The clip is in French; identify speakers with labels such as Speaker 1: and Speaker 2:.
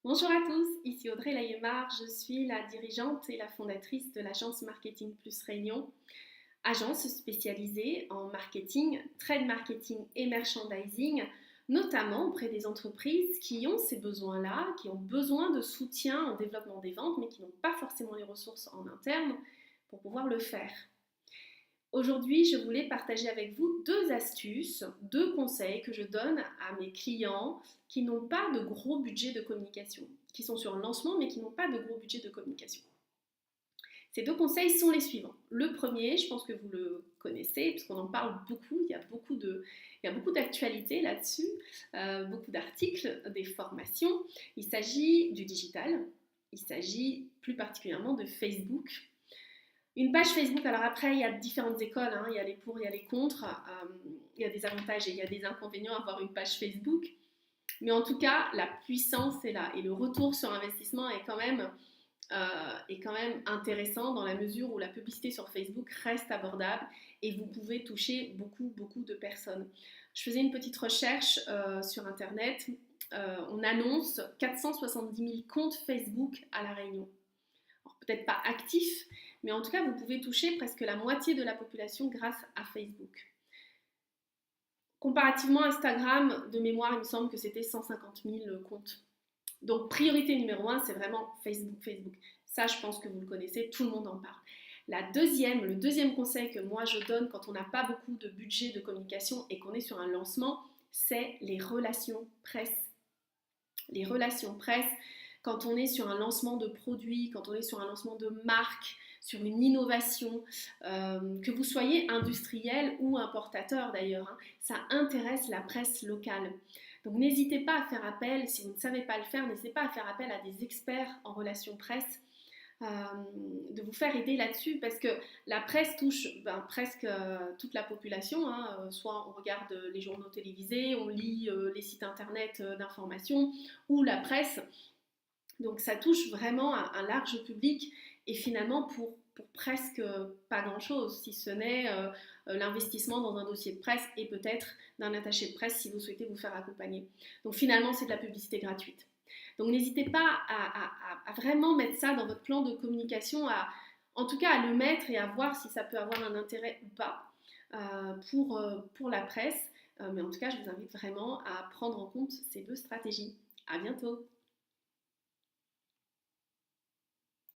Speaker 1: Bonjour à tous, ici Audrey Layemar, je suis la dirigeante et la fondatrice de l'agence Marketing Plus Réunion, agence spécialisée en marketing, trade marketing et merchandising, notamment auprès des entreprises qui ont ces besoins-là, qui ont besoin de soutien en développement des ventes, mais qui n'ont pas forcément les ressources en interne pour pouvoir le faire. Aujourd'hui, je voulais partager avec vous deux astuces, deux conseils que je donne à mes clients qui n'ont pas de gros budget de communication, qui sont sur un lancement mais qui n'ont pas de gros budget de communication. Ces deux conseils sont les suivants. Le premier, je pense que vous le connaissez, puisqu'on en parle beaucoup, il y a beaucoup d'actualités là-dessus, beaucoup d'articles, des formations. Il s'agit du digital, il s'agit plus particulièrement de Facebook. Une page Facebook, alors après, il y a différentes écoles, hein, il y a les pour, il y a les contre, il y a des avantages et il y a des inconvénients à avoir une page Facebook. Mais en tout cas, la puissance est là et le retour sur investissement est quand même intéressant dans la mesure où la publicité sur Facebook reste abordable et vous pouvez toucher beaucoup de personnes. Je faisais une petite recherche sur Internet. On annonce 470 000 comptes Facebook à La Réunion. Alors, peut-être pas actifs, mais en tout cas, vous pouvez toucher presque la moitié de la population grâce à Facebook. Comparativement à Instagram, de mémoire, il me semble que c'était 150 000 comptes. Donc, priorité numéro 1, c'est vraiment Facebook. Ça, je pense que vous le connaissez, tout le monde en parle. Le deuxième conseil que moi je donne quand on n'a pas beaucoup de budget de communication et qu'on est sur un lancement, c'est les relations presse. Les relations presse, quand on est sur un lancement de produit, quand on est sur un lancement de marque, sur une innovation, que vous soyez industriel ou importateur d'ailleurs, hein, ça intéresse la presse locale. Donc n'hésitez pas à faire appel, si vous ne savez pas le faire, n'hésitez pas à faire appel à des experts en relations presse, de vous faire aider là-dessus parce que la presse touche presque toute la population, hein, soit on regarde les journaux télévisés, on lit les sites internet d'information ou la presse, donc ça touche vraiment un large public et finalement pour presque pas grand-chose, si ce n'est l'investissement dans un dossier de presse et peut-être d'un attaché de presse si vous souhaitez vous faire accompagner. Donc finalement c'est de la publicité gratuite. Donc n'hésitez pas à vraiment mettre ça dans votre plan de communication, en tout cas à le mettre et à voir si ça peut avoir un intérêt ou pas pour la presse. Mais en tout cas, je vous invite vraiment à prendre en compte ces deux stratégies. À bientôt!